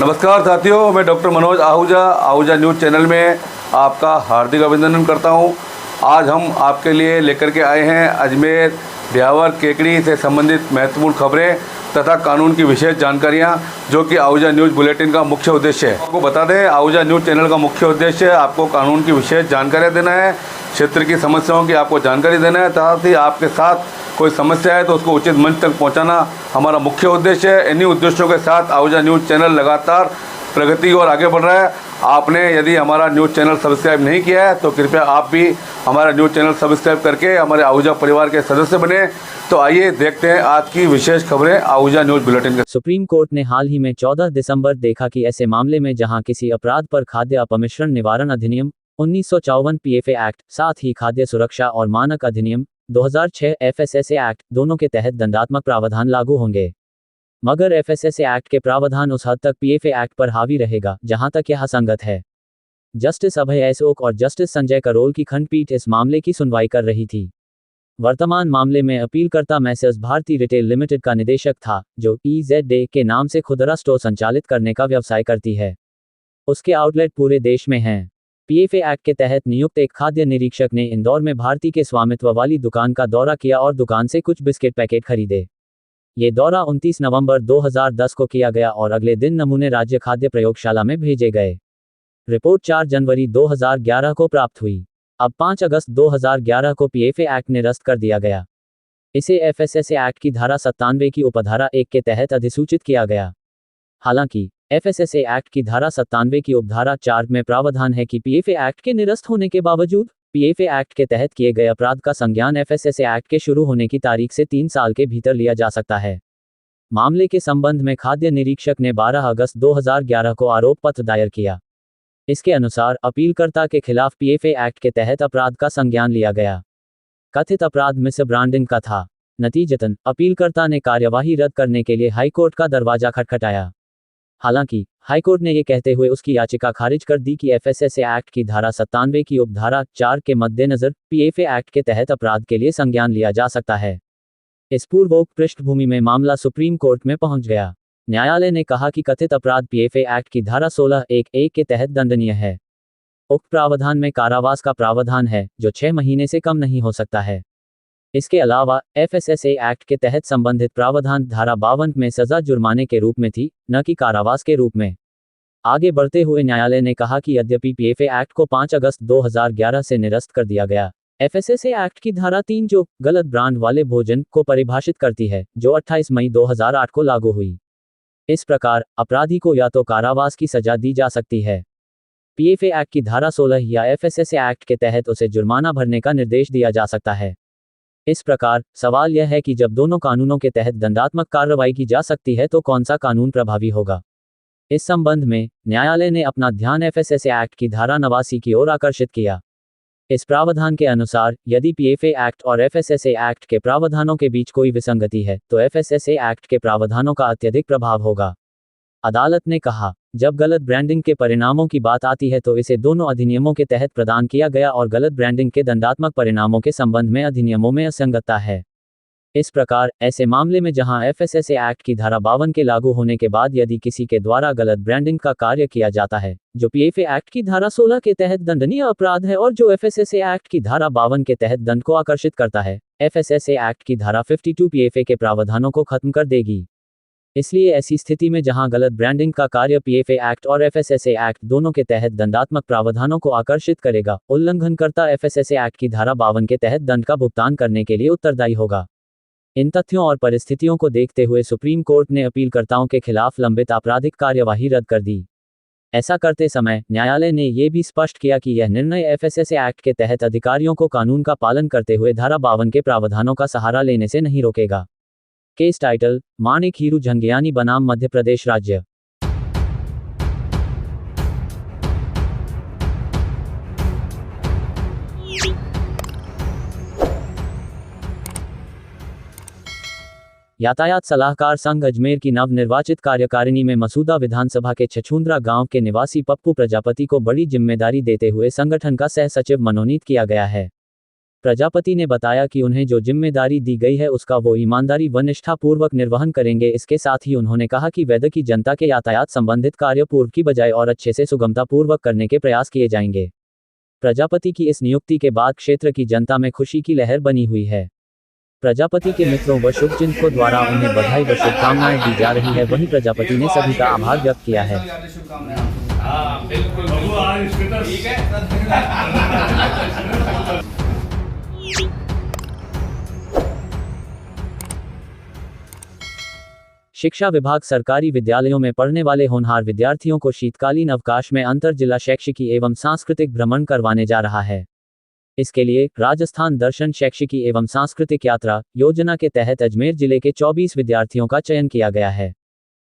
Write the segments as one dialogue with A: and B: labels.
A: नमस्कार साथियों, मैं doctor Manoj Ahuja news channel में आपका हार्दिक अभिनंदन करता हूं। आज हम आपके लिए लेकर के आए हैं अजमेर ब्यावर केकड़ी से संबंधित महत्वपूर्ण खबरें तथा कानून की विशेष जानकारियां, जो कि आहूजा न्यूज़ बुलेटिन का मुख्य उद्देश्य है। आपको बता दें, आहूजा न्यूज़ चैनल का मुख्य उद्देश्य आपको कानून की विशेष जानकारियाँ देना है, क्षेत्र की समस्याओं की आपको जानकारी देना है, साथ ही आपके साथ कोई समस्या है तो उसको उचित मंच तक पहुंचाना हमारा मुख्य उद्देश्य है। इन्हीं उद्देश्यों के साथ आहूजा न्यूज़ चैनल लगातार प्रगति और आगे बढ़ रहा है। आपने यदि हमारा न्यूज़ चैनल सब्सक्राइब नहीं किया है तो कृपया आप भी हमारा न्यूज़ चैनल सब्सक्राइब करके हमारे आहूजा परिवार के सदस्य बने। तो आइए देखते हैं आज की विशेष खबरें आहूजा न्यूज़ बुलेटिन के।
B: सुप्रीम कोर्ट ने हाल ही में 14 दिसंबर देखा कि ऐसे मामले में जहां किसी अपराध पर खाद्य अपमिश्रण निवारण अधिनियम 1954 पीएफए एक्ट, साथ ही खाद्य सुरक्षा और मानक अधिनियम 2006 एफएसएसए एक्ट दोनों के तहत दंडात्मक प्रावधान लागू होंगे, मगर एफएसएसए एक्ट के प्रावधान उस हद तक पीएफए एक्ट पर हावी रहेगा जहां तक यह संगत है। जस्टिस अभय एस ओक और जस्टिस संजय करोल की खंडपीठ इस मामले की सुनवाई कर रही थी। वर्तमान मामले में अपीलकर्ता मैसर्स भारती रिटेल लिमिटेड का निदेशक था, जो EZA के नाम से खुदरा स्टोर संचालित करने का व्यवसाय करती है। उसके आउटलेट पूरे देश में हैं। पीएफए एक्ट के तहत नियुक्त एक खाद्य निरीक्षक ने इंदौर में भारती के स्वामित्व वाली दुकान का दौरा किया और दुकान से कुछ बिस्किट पैकेट खरीदे। ये दौरा 29 नवंबर 2010 को किया गया और अगले दिन नमूने राज्य खाद्य प्रयोगशाला में भेजे गए। रिपोर्ट 4 जनवरी 2011 को प्राप्त हुई। अब 5 अगस्त 2011 को पीएफए एक्ट निरस्त कर दिया गया। इसे एफएसएसए एक्ट की धारा 97 की उपधारा 1 के तहत अधिसूचित किया गया। हालांकि एफएसएसए एक्ट की धारा 97 की उपधारा 4 में प्रावधान है कि पीएफए एक्ट के निरस्त होने के बावजूद पीएफए एक्ट के तहत किए गए अपराध का संज्ञान एफएसएसए एक्ट के शुरू होने की तारीख से 3 साल के भीतर लिया जा सकता है। मामले के संबंध में खाद्य निरीक्षक ने 12 अगस्त 2011 को आरोप पत्र दायर किया। इसके अनुसार अपीलकर्ता के खिलाफ पीएफए एक्ट के तहत अपराध का संज्ञान लिया गया। कथित अपराध मिसब्रांडिंग का था। नतीजतन अपीलकर्ता ने कार्यवाही रद्द करने के लिए हाईकोर्ट का दरवाजा खटखटाया। हालांकि हाईकोर्ट ने यह कहते हुए उसकी याचिका खारिज कर दी कि एफएसएसए एक्ट की धारा 97 की उपधारा 4 के मद्देनजर पीएफए एक्ट के तहत अपराध के लिए संज्ञान लिया जा सकता है। इस पूर्वोक्त पृष्ठभूमि में मामला सुप्रीम कोर्ट में पहुंच गया। न्यायालय ने कहा कि कथित अपराध पीएफए एक्ट की धारा 16(1)(a) के तहत दंडनीय है। उक्त प्रावधान में कारावास का प्रावधान है, जो 6 महीने से कम नहीं हो सकता है। इसके अलावा एफएसएसए एक्ट के तहत संबंधित प्रावधान धारा 52 में सजा जुर्माने के रूप में थी, न कि कारावास के रूप में। आगे बढ़ते हुए न्यायालय ने कहा कि यद्यपि पीएफए एक्ट को 5 अगस्त 2011 से निरस्त कर दिया गया, एफएसएसए एक्ट की धारा 3 जो गलत ब्रांड वाले भोजन को परिभाषित करती है, जो 28 मई 2008 को लागू हुई। इस प्रकार अपराधी को या तो कारावास की सजा दी जा सकती है, पीएफए एक्ट की धारा 16 या एफएसएसए एक्ट के तहत उसे जुर्माना भरने का निर्देश दिया जा सकता है। इस प्रकार सवाल यह है कि जब दोनों कानूनों के तहत दंडात्मक कार्रवाई की जा सकती है तो कौन सा कानून प्रभावी होगा। इस संबंध में न्यायालय ने अपना ध्यान एफएसएसए एक्ट की धारा 89 की ओर आकर्षित किया। इस प्रावधान के अनुसार यदि पीएफए एक्ट और एफएसएसए एक्ट के प्रावधानों के बीच कोई विसंगति है तो एफएसएसए एक्ट के प्रावधानों का अत्यधिक प्रभाव होगा। अदालत ने कहा, जब गलत ब्रांडिंग के परिणामों की बात आती है तो इसे दोनों अधिनियमों के तहत प्रदान किया गया और गलत ब्रांडिंग के दंडात्मक परिणामों के संबंध में अधिनियमों में असंगतता है। इस प्रकार ऐसे मामले में जहां एफएसएसए एक्ट की धारा 52 के लागू होने के बाद यदि किसी के द्वारा गलत ब्रांडिंग का कार्य किया जाता है, जो पीएफए एक्ट की धारा 16 के तहत दंडनीय अपराध है और जो एफएसएसए एक्ट की धारा 52 के तहत दंड को आकर्षित करता है, एफएसएसए एक्ट की धारा 52 पीएफए के प्रावधानों को खत्म कर देगी। इसलिए ऐसी स्थिति में जहां गलत ब्रांडिंग का कार्य पीएफए एक्ट और एफएसएसए एक्ट दोनों के तहत दंडात्मक प्रावधानों को आकर्षित करेगा, उल्लंघनकर्ता एफएसएसए एक्ट की धारा 52 के तहत दंड का भुगतान करने के लिए उत्तरदायी होगा। इन तथ्यों और परिस्थितियों को देखते हुए सुप्रीम कोर्ट ने अपीलकर्ताओं के खिलाफ लंबित आपराधिक कार्यवाही रद्द कर दी। ऐसा करते समय न्यायालय ने यह भी स्पष्ट किया कि यह निर्णय एफएसएसए एक्ट के तहत अधिकारियों को कानून का पालन करते हुए धारा 52 के प्रावधानों का सहारा लेने से नहीं रोकेगा। केस टाइटल: माणिक हीरू झंगियानी बनाम मध्य प्रदेश राज्य। यातायात सलाहकार संघ अजमेर की नवनिर्वाचित कार्यकारिणी में मसूदा विधानसभा के छछूंद्रा गांव के निवासी पप्पू प्रजापति को बड़ी जिम्मेदारी देते हुए संगठन का सह सचिव मनोनीत किया गया है। प्रजापति ने बताया कि उन्हें जो जिम्मेदारी दी गई है उसका वो ईमानदारी व निष्ठापूर्वक निर्वहन करेंगे। इसके साथ ही उन्होंने कहा कि वैद्य की जनता के यातायात संबंधित कार्य पूर्व की बजाय और अच्छे से सुगमता पूर्वक करने के प्रयास किए जाएंगे। प्रजापति की इस नियुक्ति के बाद क्षेत्र की जनता में खुशी की लहर बनी हुई है। प्रजापति के मित्रों व शुभचिंतकों द्वारा उन्हें बधाई व शुभकामनाएं दी जा रही है। वहीं प्रजापति ने सभी का आभार व्यक्त किया है। शिक्षा विभाग सरकारी विद्यालयों में पढ़ने वाले होनहार विद्यार्थियों को शीतकालीन अवकाश में अंतर जिला शैक्षिकी एवं सांस्कृतिक भ्रमण करवाने जा रहा है। इसके लिए राजस्थान दर्शन शैक्षिकी एवं सांस्कृतिक यात्रा योजना के तहत अजमेर जिले के 24 विद्यार्थियों का चयन किया गया है।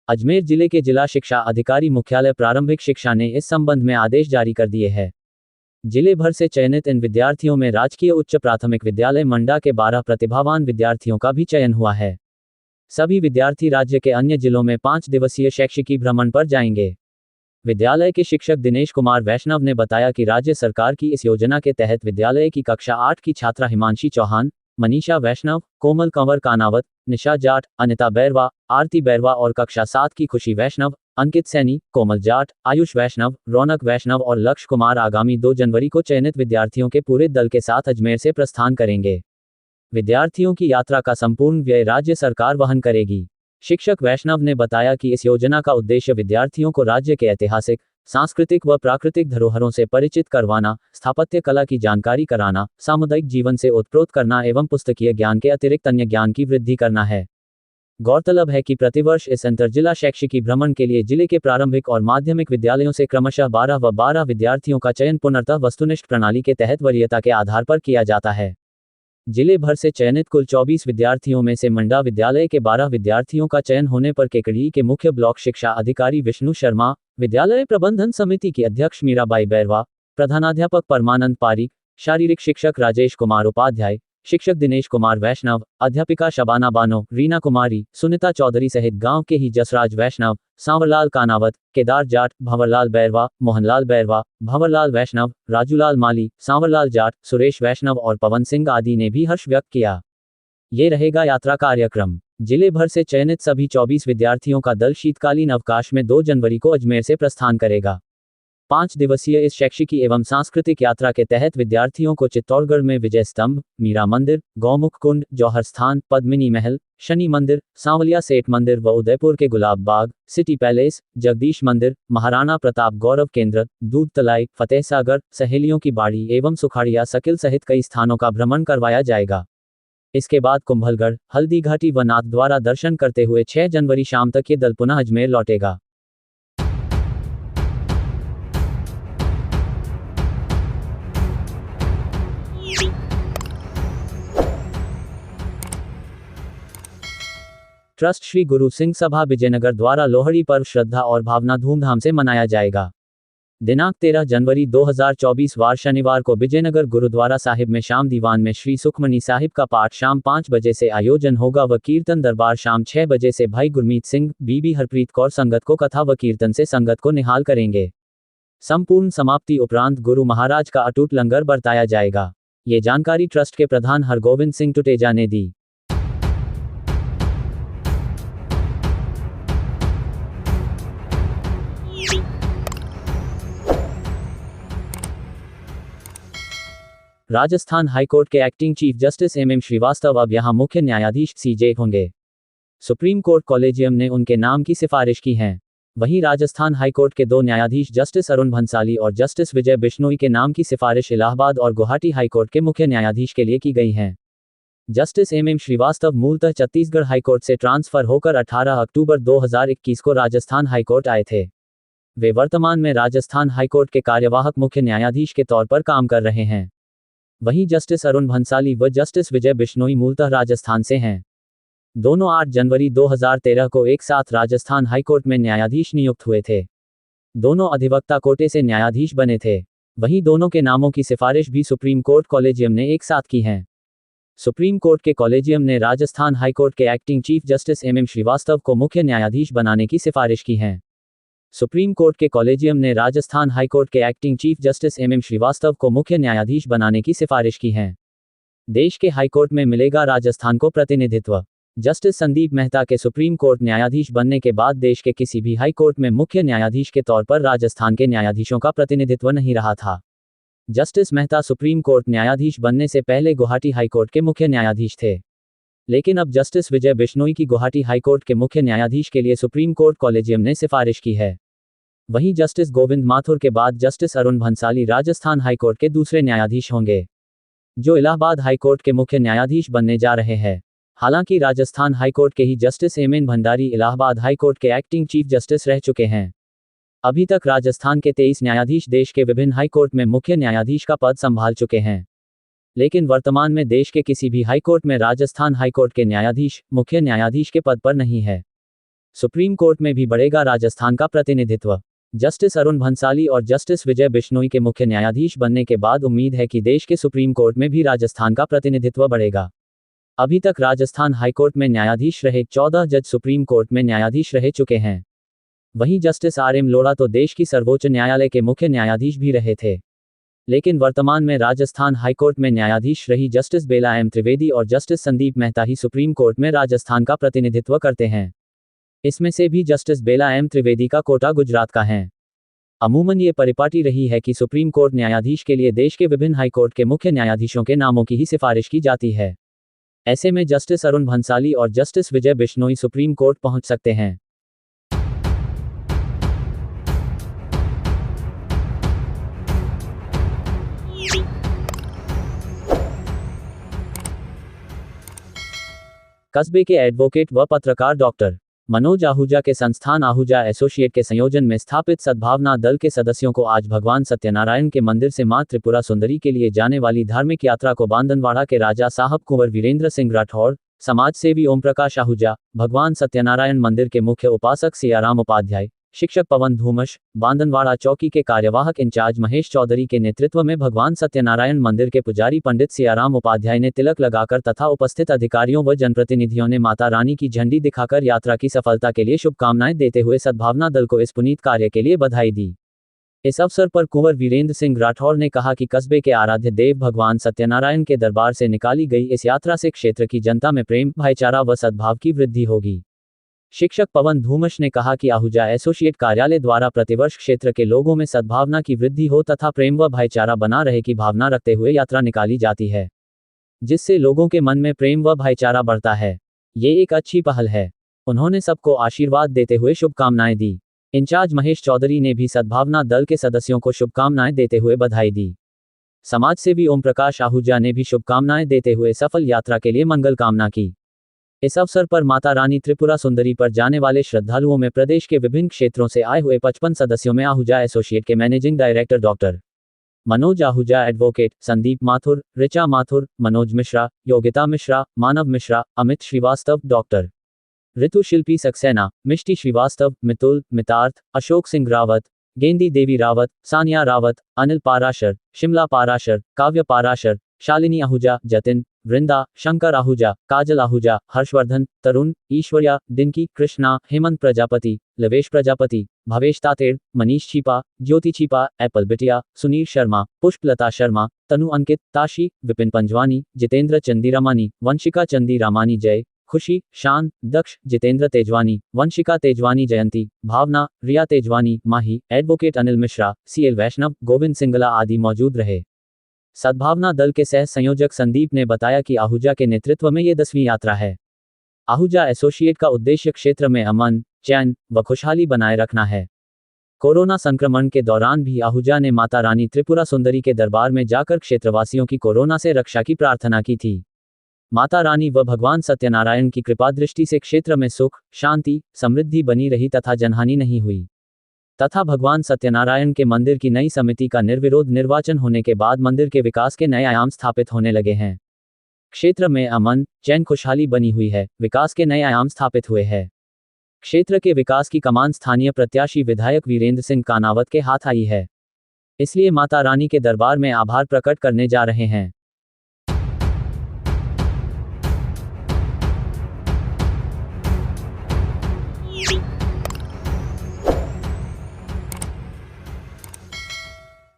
B: अजमेर जिले के जिला शिक्षा अधिकारी मुख्यालय प्रारंभिक शिक्षा ने इस संबंध में आदेश जारी कर दिए हैं। जिले भर से चयनित इन विद्यार्थियों में राजकीय उच्च प्राथमिक विद्यालय मंडा के 12 प्रतिभावान विद्यार्थियों का भी चयन हुआ है। सभी विद्यार्थी राज्य के अन्य जिलों में 5 दिवसीय शैक्षिकी भ्रमण पर जाएंगे। विद्यालय के शिक्षक दिनेश कुमार वैष्णव ने बताया कि राज्य सरकार की इस योजना के तहत विद्यालय की कक्षा 8 की छात्रा हिमांशी चौहान, मनीषा वैष्णव, कोमल कंवर कानावत, निशा जाट, अनिता बैरवा, आरती बैरवा और कक्षा 7 की खुशी वैष्णव, अंकित सैनी, कोमल जाट, आयुष वैष्णव, रौनक वैष्णव और लक्ष्य कुमार आगामी 2 जनवरी को चयनित विद्यार्थियों के पूरे दल के साथ अजमेर से प्रस्थान करेंगे। विद्यार्थियों की यात्रा का संपूर्ण व्यय राज्य सरकार वहन करेगी। शिक्षक वैष्णव ने बताया कि इस योजना का उद्देश्य विद्यार्थियों को राज्य के ऐतिहासिक, सांस्कृतिक व प्राकृतिक धरोहरों से परिचित करवाना, स्थापत्य कला की जानकारी कराना, सामुदायिक जीवन से ओतप्रोत करना एवं पुस्तकीय ज्ञान के अतिरिक्त अन्य ज्ञान की वृद्धि करना है। गौरतलब है कि प्रतिवर्ष इस अंतरजिला शैक्षिकी भ्रमण के लिए जिले के प्रारंभिक और माध्यमिक विद्यालयों से क्रमशः 12 व 12 विद्यार्थियों का चयन पुनर्तः वस्तुनिष्ठ प्रणाली के तहत वरीयता के आधार पर किया जाता है। जिले भर से चयनित कुल 24 विद्यार्थियों में से मंडा विद्यालय के 12 विद्यार्थियों का चयन होने पर केकड़ी के मुख्य ब्लॉक शिक्षा अधिकारी विष्णु शर्मा, विद्यालय प्रबंधन समिति की अध्यक्ष मीराबाई बैरवा, प्रधानाध्यापक परमानंद पारिक, शारीरिक शिक्षक राजेश कुमार उपाध्याय, शिक्षक दिनेश कुमार वैष्णव, अध्यापिका शबाना बानो, रीना कुमारी, सुनीता चौधरी सहित गांव के ही जसराज वैष्णव, सांवरलाल कानावत, केदार जाट, भंवरलाल बैरवा, मोहनलाल बैरवा, भंवरलाल वैष्णव, राजूलाल माली, सांवरलाल जाट, सुरेश वैष्णव और पवन सिंह आदि ने भी हर्ष व्यक्त किया। ये रहेगा यात्रा कार्यक्रम। जिले भर से चयनित सभी 24 विद्यार्थियों का दल शीतकालीन अवकाश में 2 जनवरी को अजमेर से प्रस्थान करेगा। 5 दिवसीय इस शैक्षिकी एवं सांस्कृतिक यात्रा के तहत विद्यार्थियों को चित्तौड़गढ़ में विजय स्तंभ, मीरा मंदिर, गौमुख कुंड, जौहर स्थान, पद्मिनी महल, शनि मंदिर, सांवलिया सेठ मंदिर व उदयपुर के गुलाब बाग, सिटी पैलेस, जगदीश मंदिर, महाराणा प्रताप गौरव केंद्र, दूध तलाई, फतेह सागर, सहेलियों की बाड़ी एवं सुखाड़िया सकिल सहित कई स्थानों का भ्रमण करवाया जाएगा। इसके बाद कुंभलगढ़, हल्दीघाटी व नाथद्वारा दर्शन करते हुए 6 जनवरी शाम तक ये दल पुनः अजमेर लौटेगा। ट्रस्ट श्री गुरु सिंह सभा विजयनगर द्वारा लोहड़ी पर्व श्रद्धा और भावना धूमधाम से मनाया जाएगा। दिनांक 13 जनवरी 2024 वार शनिवार को विजयनगर गुरुद्वारा साहिब में शाम दीवान में श्री सुखमनी साहिब का पाठ शाम 5 बजे से आयोजन होगा व कीर्तन दरबार शाम 6 बजे से भाई गुरमीत सिंह, बीबी हरप्रीत कौर संगत को कथा व कीर्तन से संगत को निहाल करेंगे। संपूर्ण समाप्ति उपरांत गुरु महाराज का अटूट लंगर बरताया जाएगा। ये जानकारी ट्रस्ट के प्रधान हरगोविंद सिंह टुटेजा ने दी। राजस्थान हाईकोर्ट के acting chief justice M Srivastava अब यहां मुख्य न्यायाधीश सीजे होंगे। सुप्रीम कोर्ट कॉलेजियम ने उनके नाम की सिफारिश की है। वहीं राजस्थान हाईकोर्ट के 2 न्यायाधीश जस्टिस अरुण भंसाली और जस्टिस विजय बिश्नोई के नाम की सिफारिश इलाहाबाद और गुवाहाटी हाईकोर्ट के मुख्य न्यायाधीश के लिए की गई है। जस्टिस एम श्रीवास्तव मूलतः छत्तीसगढ़ हाईकोर्ट से ट्रांसफर होकर 18 अक्टूबर 2021 को राजस्थान हाईकोर्ट आए थे। वे वर्तमान में राजस्थान हाईकोर्ट के कार्यवाहक मुख्य न्यायाधीश के तौर पर काम कर रहे हैं। वहीं जस्टिस अरुण भंसाली व जस्टिस विजय बिश्नोई मूलतः राजस्थान से हैं। दोनों 8 जनवरी 2013 को एक साथ राजस्थान हाईकोर्ट में न्यायाधीश नियुक्त हुए थे। दोनों अधिवक्ता कोटे से न्यायाधीश बने थे। वहीं दोनों के नामों की सिफारिश भी सुप्रीम कोर्ट कॉलेजियम ने एक साथ की है। सुप्रीम कोर्ट के कॉलेजियम ने राजस्थान हाईकोर्ट के acting chief justice M Srivastava को मुख्य न्यायाधीश बनाने की सिफारिश की है। सुप्रीम कोर्ट के कॉलेजियम ने राजस्थान हाईकोर्ट के acting chief justice M Srivastava को मुख्य न्यायाधीश बनाने की सिफारिश की है। देश के हाईकोर्ट में मिलेगा राजस्थान को प्रतिनिधित्व। जस्टिस संदीप मेहता के सुप्रीम कोर्ट न्यायाधीश बनने के बाद देश के किसी भी हाई कोर्ट में मुख्य न्यायाधीश के तौर पर राजस्थान के न्यायाधीशों का प्रतिनिधित्व नहीं रहा था। जस्टिस मेहता सुप्रीम कोर्ट न्यायाधीश बनने से पहले गुवाहाटी हाईकोर्ट के मुख्य न्यायाधीश थे। लेकिन अब जस्टिस विजय बिश्नोई की गुवाहाटी हाईकोर्ट के मुख्य न्यायाधीश के लिए सुप्रीम कोर्ट कॉलेजियम ने सिफारिश की है। वहीं जस्टिस गोविंद माथुर के बाद जस्टिस अरुण भंसाली राजस्थान हाईकोर्ट के दूसरे न्यायाधीश होंगे, जो इलाहाबाद हाईकोर्ट के मुख्य न्यायाधीश बनने जा रहे हैं। हालांकि राजस्थान हाईकोर्ट के ही justice M N. Bhandari Allahabad high court के एक्टिंग चीफ जस्टिस रह चुके हैं। अभी तक राजस्थान के 23 न्यायाधीश देश के विभिन्न हाईकोर्ट में मुख्य न्यायाधीश का पद संभाल चुके हैं। लेकिन वर्तमान में देश के किसी भी हाईकोर्ट में राजस्थान हाईकोर्ट के न्यायाधीश मुख्य न्यायाधीश के पद पर नहीं है। सुप्रीम कोर्ट में भी बढ़ेगा राजस्थान का प्रतिनिधित्व। जस्टिस अरुण भंसाली और जस्टिस विजय बिश्नोई के मुख्य न्यायाधीश बनने के बाद उम्मीद है कि देश के सुप्रीम कोर्ट में भी राजस्थान का प्रतिनिधित्व बढ़ेगा। अभी तक राजस्थान हाईकोर्ट में न्यायाधीश रहे 14 जज सुप्रीम कोर्ट में न्यायाधीश रह चुके हैं। वहीं जस्टिस आर.एम. लोढ़ा तो देश की सर्वोच्च न्यायालय के मुख्य न्यायाधीश भी रहे थे। लेकिन वर्तमान में राजस्थान हाईकोर्ट में न्यायाधीश रही जस्टिस बेला एम. त्रिवेदी और जस्टिस संदीप मेहता ही सुप्रीम कोर्ट में राजस्थान का प्रतिनिधित्व करते हैं। इसमें से भी जस्टिस बेला एम. त्रिवेदी का कोटा गुजरात का है। अमूमन ये परिपाटी रही है कि सुप्रीम कोर्ट न्यायाधीश के लिए देश के विभिन्न हाईकोर्ट के मुख्य न्यायाधीशों के नामों की ही सिफारिश की जाती है। ऐसे में जस्टिस अरुण भंसाली और जस्टिस विजय बिश्नोई सुप्रीम कोर्ट पहुंच सकते हैं। कस्बे के एडवोकेट व पत्रकार डॉक्टर मनोज आहूजा के संस्थान आहूजा एसोसिएट के संयोजन में स्थापित सद्भावना दल के सदस्यों को आज भगवान सत्यनारायण के मंदिर से मां त्रिपुरा सुंदरी के लिए जाने वाली धार्मिक यात्रा को बांदनवाड़ा के राजा साहब कुंवर वीरेंद्र सिंह राठौड़, समाज सेवी ओम प्रकाश आहूजा, भगवान सत्यनारायण मंदिर के मुख्य उपासक सियाराम उपाध्याय, शिक्षक पवन धूमश, बांदनवाड़ा चौकी के कार्यवाहक इंचार्ज महेश चौधरी के नेतृत्व में भगवान सत्यनारायण मंदिर के पुजारी पंडित सियाराम उपाध्याय ने तिलक लगाकर तथा उपस्थित अधिकारियों व जनप्रतिनिधियों ने माता रानी की झंडी दिखाकर यात्रा की सफलता के लिए शुभकामनाएं देते हुए सद्भावना दल को इस पुनीत कार्य के लिए बधाई दी। इस अवसर पर कुंवर वीरेंद्र सिंह राठौड़ ने कहा कि कस्बे के आराध्य देव भगवान सत्यनारायण के दरबार से निकाली गई इस यात्रा से क्षेत्र की जनता में प्रेम, भाईचारा व सद्भाव की वृद्धि होगी। शिक्षक पवन धूमश ने कहा कि आहूजा एसोसिएट कार्यालय द्वारा प्रतिवर्ष क्षेत्र के लोगों में सद्भावना की वृद्धि हो तथा प्रेम व भाईचारा बना रहे की भावना रखते हुए यात्रा निकाली जाती है, जिससे लोगों के मन में प्रेम व भाईचारा बढ़ता है। ये एक अच्छी पहल है। उन्होंने सबको आशीर्वाद देते हुए शुभकामनाएं दी। इंचार्ज महेश चौधरी ने भी सद्भावना दल के सदस्यों को शुभकामनाएं देते हुए बधाई दी। समाज सेवी ओम प्रकाश आहूजा ने भी शुभकामनाएं देते हुए सफल यात्रा के लिए मंगल कामना की। इस अवसर पर माता रानी त्रिपुरा सुंदरी पर जाने वाले श्रद्धालुओं में प्रदेश के विभिन्न क्षेत्रों से आए हुए 55 सदस्यों में आहूजा एसोसिएट के managing director doctor Manoj Ahuja, advocate Sandeep Mathur, Richa Mathur, Manoj Mishra, Yogita Mishra, Manav Mishra, Amit Srivastava, doctor Ritu Shilpi Saxena, Mishti Srivastava, Mitul, Mitarth, Ashok Singh Rawat, Gendi Devi Rawat, Sania Rawat, Anil Parashar, Shimla Parashar, Kavya Parashar, Shalini Ahuja, Jatin, Vrinda, Shankar Ahuja, Kajal Ahuja, Harshvardhan, Tarun, Aishwarya, Dinky, Krishna, Hemant Prajapati, Lavesh Prajapati, Bhavesh Tated, Manish Chhipa, Jyoti छिपा, एप्पल बिटिया, सुनील शर्मा, पुष्पलता शर्मा, तनु अंकित, ताशी, विपिन पंजवानी, जितेंद्र चंदीरामानी, वंशिका चंदीरामानी, जय, खुशी, शान, दक्ष, जितेंद्र तेजवानी, वंशिका तेजवानी, जयंती, भावना, रिया तेजवानी, माही, एडवोकेट अनिल मिश्रा, सीएल वैष्णव, गोविंद सिंगला आदि मौजूद रहे। सद्भावना दल के सह संयोजक संदीप ने बताया कि आहूजा के नेतृत्व में ये 10वीं यात्रा है। आहूजा एसोसिएट का उद्देश्य क्षेत्र में अमन, चैन व खुशहाली बनाए रखना है। कोरोना संक्रमण के दौरान भी आहूजा ने माता रानी त्रिपुरा सुंदरी के दरबार में जाकर क्षेत्रवासियों की कोरोना से रक्षा की प्रार्थना की थी। माता रानी व भगवान सत्यनारायण की कृपा दृष्टि से क्षेत्र में सुख, शांति, समृद्धि बनी रही तथा जनहानि नहीं हुई। तथा भगवान सत्यनारायण के मंदिर की नई समिति का निर्विरोध निर्वाचन होने के बाद मंदिर के विकास के नए आयाम स्थापित होने लगे हैं। क्षेत्र में अमन, चैन, खुशहाली बनी हुई है, विकास के नए आयाम स्थापित हुए हैं। क्षेत्र के विकास की कमान स्थानीय प्रत्याशी विधायक वीरेंद्र सिंह कानावत के हाथ आई है। इसलिए माता रानी के दरबार में आभार प्रकट करने जा रहे हैं।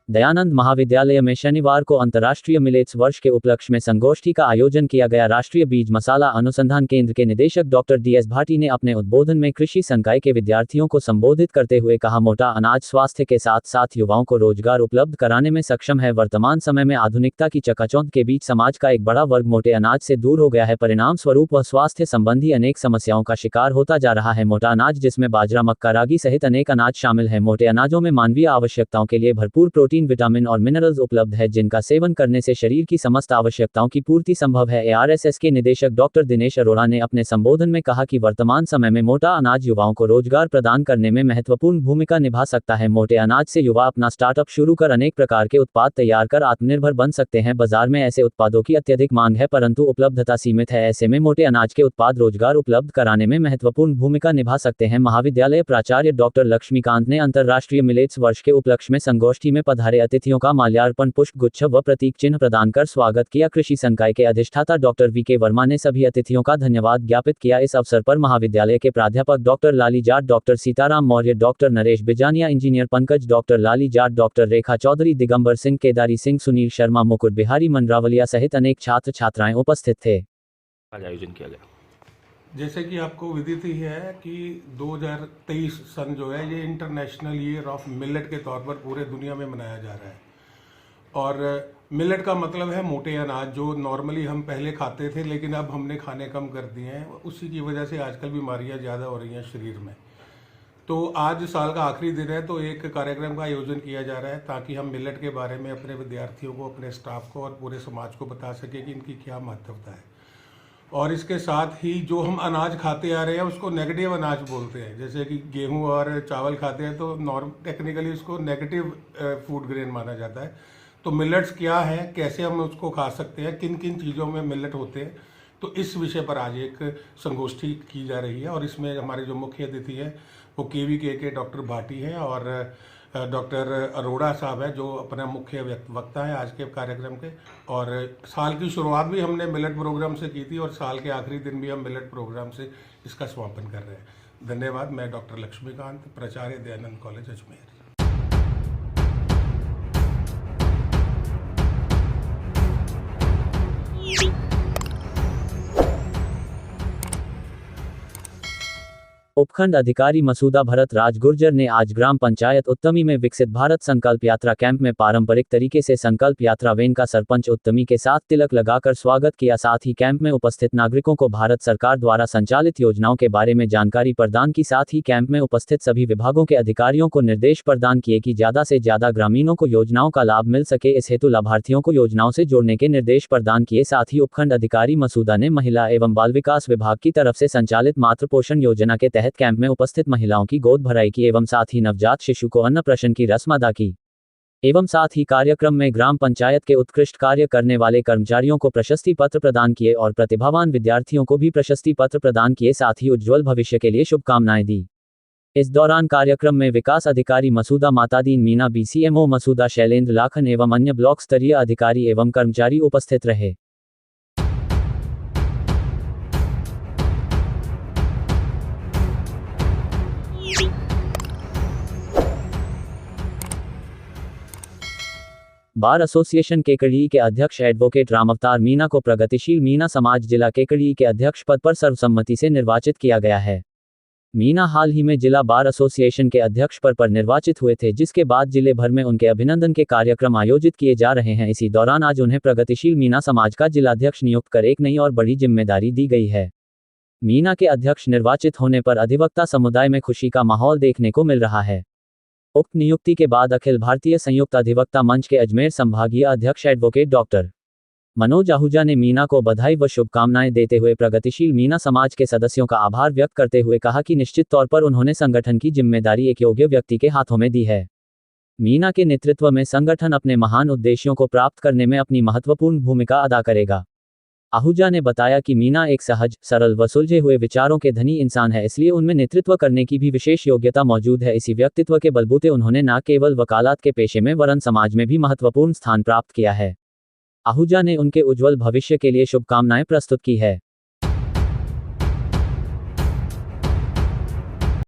B: दयानंद महाविद्यालय में शनिवार को अंतर्राष्ट्रीय मिलेट्स वर्ष के उपलक्ष्य में संगोष्ठी का आयोजन किया गया। राष्ट्रीय बीज मसाला अनुसंधान केंद्र के निदेशक डॉक्टर डी एस भाटी ने अपने उद्बोधन में कृषि संकाय के विद्यार्थियों को संबोधित करते हुए कहा, मोटा अनाज स्वास्थ्य के साथ साथ युवाओं को रोजगार उपलब्ध कराने में सक्षम है। वर्तमान समय में आधुनिकता की चकाचौंध के बीच समाज का एक बड़ा वर्ग मोटे अनाज से दूर हो गया है। परिणाम स्वरूप वह स्वास्थ्य संबंधी अनेक समस्याओं का शिकार होता जा रहा है। मोटा अनाज, जिसमें बाजरा, मक्का, रागी सहित अनेक अनाज शामिल है। मोटे अनाजों में मानवीय आवश्यकताओं के लिए भरपूर प्रोटीन, विटामिन और मिनरल्स उपलब्ध है, जिनका सेवन करने से शरीर की समस्त आवश्यकताओं की पूर्ति संभव है। एआरएसएस के निदेशक डॉक्टर दिनेश अरोड़ा ने अपने संबोधन में कहा कि वर्तमान समय में मोटा अनाज युवाओं को रोजगार प्रदान करने में महत्वपूर्ण भूमिका निभा सकता है। मोटे अनाज से युवा अपना स्टार्टअप शुरू कर अनेक प्रकार के उत्पाद तैयार कर आत्मनिर्भर बन सकते हैं। बाजार में ऐसे उत्पादों की अत्यधिक मांग है, परंतु उपलब्धता सीमित है। ऐसे में मोटे अनाज के उत्पाद रोजगार उपलब्ध कराने में महत्वपूर्ण भूमिका निभा सकते हैं। महाविद्यालय प्राचार्य डॉक्टर लक्ष्मीकांत ने अंतर्राष्ट्रीय मिलेट्स वर्ष के उपलक्ष्य में संगोष्ठी में पधारे अतिथियों का माल्यार्पण, पुष्प गुच्छ व प्रतीक चिन्ह प्रदान कर स्वागत किया। कृषि संकाय के अधिष्ठाता डॉक्टर वी के वर्मा ने सभी अतिथियों का धन्यवाद ज्ञापित किया। इस अवसर पर महाविद्यालय के प्राध्यापक doctor Lali Jat, doctor Sitaram Maurya, doctor Naresh Bijaniya, engineer Pankaj, doctor Lali Jat, doctor Rekha Chaudhary, Digambar Singh, Kedari Singh, Sunil Sharma, Mukut Bihari मंडरावलिया सहित अनेक छात्र छात्राएं उपस्थित थे।
C: आज आयोजन किया गया।
D: जैसे कि आपको विदित ही है कि 2023 सन जो है ये इंटरनेशनल ईयर ऑफ मिलेट के तौर पर पूरे दुनिया में मनाया जा रहा है। और मिलेट का मतलब है मोटे अनाज, जो नॉर्मली हम पहले खाते थे लेकिन अब हमने खाने कम कर दिए हैं। उसी की वजह से आजकल बीमारियां ज़्यादा हो रही हैं शरीर में। तो आज साल का आखिरी दिन है, तो एक कार्यक्रम का आयोजन किया जा रहा है ताकि हम मिलेट के बारे में अपने विद्यार्थियों को, अपने स्टाफ को और पूरे समाज को बता सकें कि इनकी क्या महत्वता है। और इसके साथ ही जो हम अनाज खाते आ रहे हैं उसको नेगेटिव अनाज बोलते हैं। जैसे कि गेहूं और चावल खाते हैं तो टेक्निकली उसको नेगेटिव फूड ग्रेन माना जाता है। तो मिलेट्स क्या है, कैसे हम उसको खा सकते हैं, किन किन चीज़ों में मिलेट होते हैं, तो इस विषय पर आज एक संगोष्ठी की जा रही है। और इसमें हमारे जो मुख्य अतिथि हैं वो केवीके के डॉक्टर भाटी हैं और डॉक्टर अरोड़ा साहब है, जो अपना मुख्य वक्ता है आज के कार्यक्रम के। और साल की शुरुआत भी हमने मिलेट प्रोग्राम से की थी और साल के आखिरी दिन भी हम मिलेट प्रोग्राम से इसका समापन कर रहे हैं। धन्यवाद। मैं डॉक्टर लक्ष्मीकांत, प्राचार्य दयानंद कॉलेज अजमेर।
B: उपखंड अधिकारी मसूदा भरत राज गुर्जर ने आज ग्राम पंचायत उत्तमी में विकसित भारत संकल्प यात्रा कैंप में पारंपरिक तरीके से संकल्प यात्रा वैन का सरपंच उत्तमी के साथ तिलक लगाकर स्वागत किया। साथ ही कैंप में उपस्थित नागरिकों को भारत सरकार द्वारा संचालित योजनाओं के बारे में जानकारी प्रदान की। साथ ही कैंप में उपस्थित सभी विभागों के अधिकारियों को निर्देश प्रदान किए कि ज्यादा से ज्यादा ग्रामीणों को योजनाओं का लाभ मिल सके। इस हेतु लाभार्थियों को योजनाओं से जोड़ने के निर्देश प्रदान किए। साथ ही उपखंड अधिकारी मसूदा ने महिला एवं बाल विकास विभाग की तरफ से संचालित मातृ पोषण योजना के तहत कैंप में उपस्थित महिलाओं की गोद भराई की एवं साथ ही नवजात शिशु को अन्नप्राशन की रस्म अदा की। एवं साथ ही कार्यक्रम में ग्राम पंचायत के उत्कृष्ट कार्य करने वाले कर्मचारियों को प्रशस्ति पत्र प्रदान किए और प्रतिभावान विद्यार्थियों को भी प्रशस्ति पत्र प्रदान किए। साथ ही उज्ज्वल भविष्य के लिए शुभकामनाएं दी। इस दौरान कार्यक्रम में विकास अधिकारी मसूदा मातादीन मीना, बीसीएमओ मसूदा शैलेंद्र लाखन एवं अन्य ब्लॉक स्तरीय अधिकारी एवं कर्मचारी उपस्थित रहे। बार एसोसिएशन केकड़ी के अध्यक्ष एडवोकेट रामअवतार मीना को प्रगतिशील मीना समाज जिला केकड़ी के अध्यक्ष पद पर सर्वसम्मति से निर्वाचित किया गया है। मीना हाल ही में जिला बार एसोसिएशन के अध्यक्ष पद पर निर्वाचित हुए थे, जिसके बाद जिले भर में उनके अभिनंदन के कार्यक्रम आयोजित किए जा रहे हैं। इसी दौरान आज उन्हें प्रगतिशील मीना समाज का जिलाध्यक्ष नियुक्त कर एक नई और बड़ी जिम्मेदारी दी गई है। मीना के अध्यक्ष निर्वाचित होने पर अधिवक्ता समुदाय में खुशी का माहौल देखने को मिल रहा है। उक्त नियुक्ति के बाद अखिल भारतीय संयुक्त अधिवक्ता मंच के अजमेर संभागीय अध्यक्ष एडवोकेट डॉक्टर मनोज आहूजा ने मीना को बधाई व शुभकामनाएं देते हुए प्रगतिशील मीना समाज के सदस्यों का आभार व्यक्त करते हुए कहा कि निश्चित तौर पर उन्होंने संगठन की जिम्मेदारी एक योग्य व्यक्ति के हाथों में दी है। मीना के नेतृत्व में संगठन अपने महान उद्देश्यों को प्राप्त करने में अपनी महत्वपूर्ण भूमिका अदा करेगा। आहूजा ने बताया कि मीना एक सहज, सरल व सुलझे हुए विचारों के धनी इंसान है, इसलिए उनमें नेतृत्व करने की भी विशेष योग्यता मौजूद है। इसी व्यक्तित्व के बलबूते उन्होंने न केवल वकालत के पेशे में वरन समाज में भी महत्वपूर्ण स्थान प्राप्त किया है। आहूजा ने उनके उज्ज्वल भविष्य के लिए शुभकामनाएं प्रस्तुत की है।